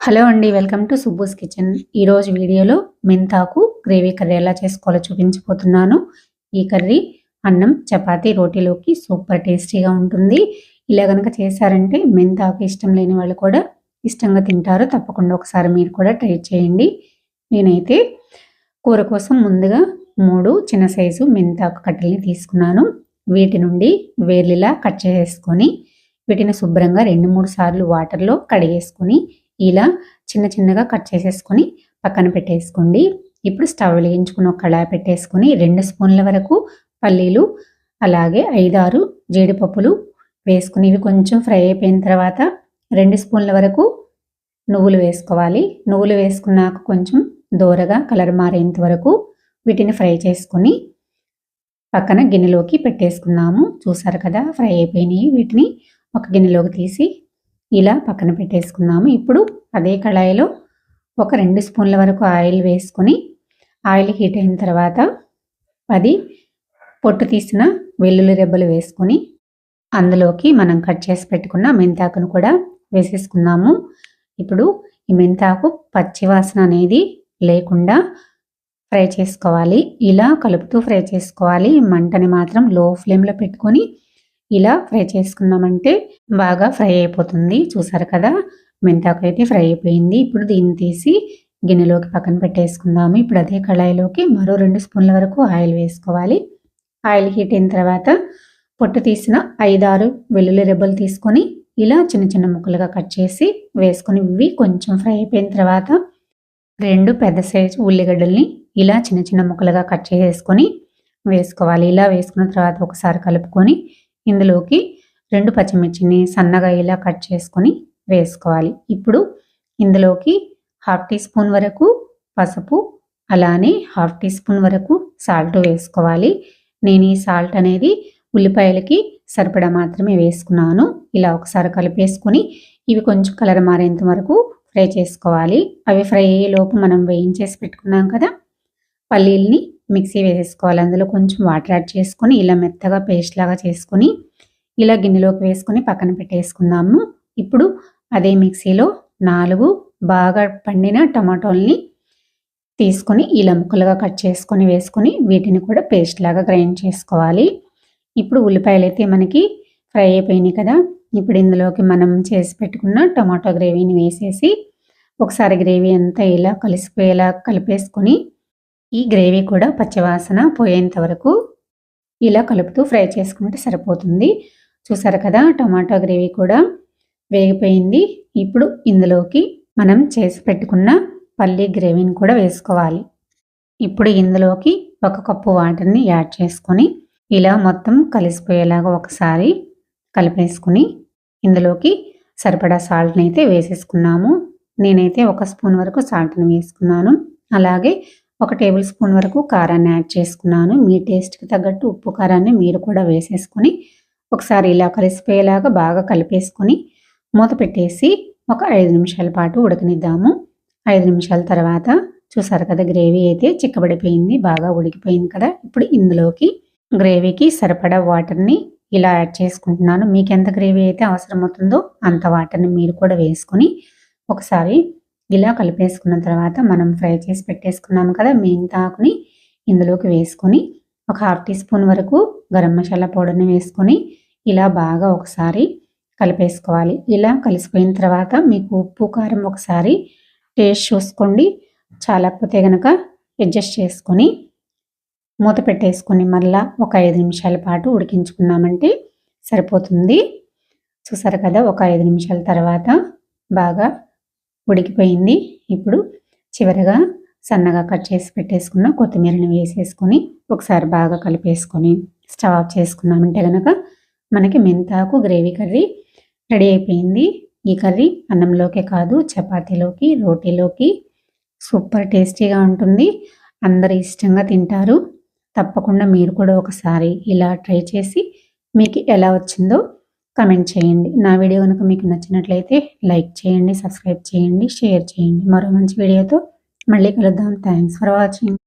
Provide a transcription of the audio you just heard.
Hello అండి. Welcome to Subbu's kitchen. ఈరోజు వీడియోలో మెంతాకు గ్రేవీ కర్రీ ఎలా చేసుకోవాలో చూపించబోతున్నాను. ఈ కర్రీ అన్నం, చపాతీ, రోటీలోకి సూపర్ టేస్టీగా ఉంటుంది. ఇలా గనక చేశారంటే మెంతాకు ఇష్టం లేని వాళ్ళు కూడా ఇష్టంగా తింటారు. తప్పకుండా ఒకసారి మీరు కూడా ట్రై చేయండి. నేనైతే కూర కోసం ముందుగా 3 చిన్న సైజు మెంతాకు కట్టెల్ని తీసుకున్నాను. వీటి నుండి వేర్లిలా కట్ చేసేసుకొని వీటిని శుభ్రంగా 2-3 సార్లు వాటర్‌లో కడిగేసుకొని ఇలా చిన్న చిన్నగా కట్ చేసేసుకొని పక్కన పెట్టేసుకోండి. ఇప్పుడు స్టవ్ వెలిగించుకొని ఒక కళాయి పెట్టేసుకొని 2 స్పూన్ల వరకు పల్లీలు, అలాగే 5-6 జీడిపప్పులు వేసుకొని ఇవి కొంచెం ఫ్రై అయిపోయిన తర్వాత 2 స్పూన్ల వరకు నువ్వులు వేసుకోవాలి. నువ్వులు వేసుకున్నాక కొంచెం దోరగా కలర్ మారేంత వరకు వీటిని ఫ్రై చేసుకొని పక్కన గిన్నెలోకి పెట్టేసుకుందాము. చూసారు కదా ఫ్రై అయిపోయినాయి. వీటిని ఒక గిన్నెలోకి తీసి ఇలా పక్కన పెట్టేసుకుందాము. ఇప్పుడు అదే కళాయిలో ఒక 2 స్పూన్ల వరకు ఆయిల్ వేసుకొని ఆయిల్ హీట్ అయిన తర్వాత 10 పొట్టు తీసిన వెల్లుల్లి రెబ్బలు వేసుకొని అందులోకి మనం కట్ చేసి పెట్టుకున్న మెంతాకును కూడా వేసేసుకుందాము. ఇప్పుడు ఈ మెంతాకు పచ్చి వాసన అనేది లేకుండా ఫ్రై చేసుకోవాలి. ఇలా కలుపుతూ ఫ్రై చేసుకోవాలి. మంటని మాత్రం లో ఫ్లేమ్లో పెట్టుకొని ఇలా ఫ్రై చేసుకున్నామంటే బాగా ఫ్రై అయిపోతుంది. చూసారు కదా మెంతాకు అయితే ఫ్రై అయిపోయింది. ఇప్పుడు దీన్ని తీసి గిన్నెలోకి పక్కన పెట్టేసుకుందాము. ఇప్పుడు అదే కళాయిలోకి మరో 2 స్పూన్ల వరకు ఆయిల్ వేసుకోవాలి. ఆయిల్ హీట్ అయిన తర్వాత పొట్టు తీసిన 5-6 వెల్లుల్లి రెబ్బలు తీసుకొని ఇలా చిన్న చిన్న ముక్కలుగా కట్ చేసి వేసుకొని ఇవి కొంచెం ఫ్రై అయిపోయిన తర్వాత 2 పెద్ద సైజు ఉల్లిగడ్డల్ని ఇలా చిన్న చిన్న ముక్కలుగా కట్ చేసేసుకొని వేసుకోవాలి. ఇలా వేసుకున్న తర్వాత ఒకసారి కలుపుకొని ఇందులోకి 2 పచ్చిమిర్చిని సన్నగా ఇలా కట్ చేసుకొని వేసుకోవాలి. ఇప్పుడు ఇందులోకి 1/2 టీ స్పూన్ వరకు పసుపు, అలానే 1/2 టీ స్పూన్ వరకు సాల్ట్ వేసుకోవాలి. నేను ఈ సాల్ట్ అనేది ఉల్లిపాయలకి సరిపడా మాత్రమే వేసుకున్నాను. ఇలా ఒకసారి కలిపేసుకొని ఇవి కొంచెం కలర్ మారేంత వరకు ఫ్రై చేసుకోవాలి. అవి ఫ్రై అయ్యేలోపు మనం వేయించేసి పెట్టుకున్నాం కదా పల్లీల్ని మిక్సీ వేసేసుకోవాలి. అందులో కొంచెం వాటర్ యాడ్ చేసుకొని ఇలా మెత్తగా పేస్ట్ లాగా చేసుకొని ఇలా గిన్నెలోకి వేసుకొని పక్కన పెట్టేసుకుందాము. ఇప్పుడు అదే మిక్సీలో 4 బాగా పండిన టమాటోల్ని తీసుకొని ఇలా ముక్కలుగా కట్ చేసుకొని వేసుకొని వీటిని కూడా పేస్ట్ లాగా గ్రైండ్ చేసుకోవాలి. ఇప్పుడు ఉల్లిపాయలు అయితే మనకి ఫ్రై అయిపోయినాయి కదా. ఇప్పుడు ఇందులోకి మనం చేసి పెట్టుకున్న టమాటో గ్రేవీని వేసేసి ఒకసారి గ్రేవీ అంతా ఇలా కలిసిపోయేలా కలిపేసుకొని ఈ గ్రేవీ కూడా పచ్చివాసన పోయేంత వరకు ఇలా కలుపుతూ ఫ్రై చేసుకుంటే సరిపోతుంది. చూసారు కదా టమాటో గ్రేవీ కూడా వేగిపోయింది. ఇప్పుడు ఇందులోకి మనం చేసి పెట్టుకున్న పల్లీ గ్రేవీని కూడా వేసుకోవాలి. ఇప్పుడు ఇందులోకి 1 కప్పు వాటర్ని యాడ్ చేసుకొని ఇలా మొత్తం కలిసిపోయేలాగా ఒకసారి కలిపేసుకుని ఇందులోకి సరిపడా సాల్ట్ని అయితే వేసేసుకున్నాము. నేనైతే 1 స్పూన్ వరకు సాల్ట్ని వేసుకున్నాను. అలాగే 1 టేబుల్ స్పూన్ వరకు కారాన్ని యాడ్ చేసుకున్నాను. మీ టేస్ట్కి తగ్గట్టు ఉప్పు కారాన్ని మీరు కూడా వేసేసుకొని ఒకసారి ఇలా కలిసిపోయేలాగా బాగా కలిపేసుకొని మూత పెట్టేసి ఒక 5 నిమిషాల పాటు ఉడకనిద్దాము. 5 నిమిషాల తర్వాత చూసారు కదా గ్రేవీ అయితే చిక్కబడిపోయింది, బాగా ఉడికిపోయింది కదా. ఇప్పుడు ఇందులోకి గ్రేవీకి సరిపడా వాటర్ని ఇలా యాడ్ చేసుకుంటున్నాను. మీకు ఎంత గ్రేవీ అయితే అవసరం అవుతుందో అంత వాటర్ని మీరు కూడా వేసుకొని ఒకసారి ఇలా కలిపేసుకున్న తర్వాత మనం ఫ్రై చేసి పెట్టేసుకున్నాము కదా మెంతాకుని ఇందులోకి వేసుకొని ఒక 1/2 టీ స్పూన్ వరకు గరం మసాలా పౌడర్ని వేసుకొని ఇలా బాగా ఒకసారి కలిపేసుకోవాలి. ఇలా కలిసిపోయిన తర్వాత మీకు ఉప్పు కారం ఒకసారి టేస్ట్ చూసుకోండి. చాలకపోతే కనుక అడ్జస్ట్ చేసుకొని మూత పెట్టేసుకొని మళ్ళీ ఒక 5 నిమిషాల పాటు ఉడికించుకున్నామంటే సరిపోతుంది. చూసారు కదా ఒక 5 నిమిషాల తర్వాత బాగా ఉడికిపోయింది. ఇప్పుడు చివరగా సన్నగా కట్ చేసి పెట్టేసుకున్న కొత్తిమీరని వేసేసుకొని ఒకసారి బాగా కలిపేసుకొని స్టవ్ ఆఫ్ చేసుకున్నామంటే కనుక మనకి మెంతాకు గ్రేవీ కర్రీ రెడీ అయిపోయింది. ఈ కర్రీ అన్నంలోకే కాదు చపాతీలోకి, రోటీలోకి సూపర్ టేస్టీగా ఉంటుంది. అందరూ ఇష్టంగా తింటారు. తప్పకుండా మీరు కూడా ఒకసారి ఇలా ట్రై చేసి మీకు ఎలా వచ్చిందో కమెంట్ చేయండి. నా వీడియో కనుక మీకు నచ్చినట్లయితే లైక్ చేయండి, సబ్స్క్రైబ్ చేయండి, షేర్ చేయండి. మరో మంచి వీడియోతో మళ్ళీ కలుద్దాం. Thanks for watching.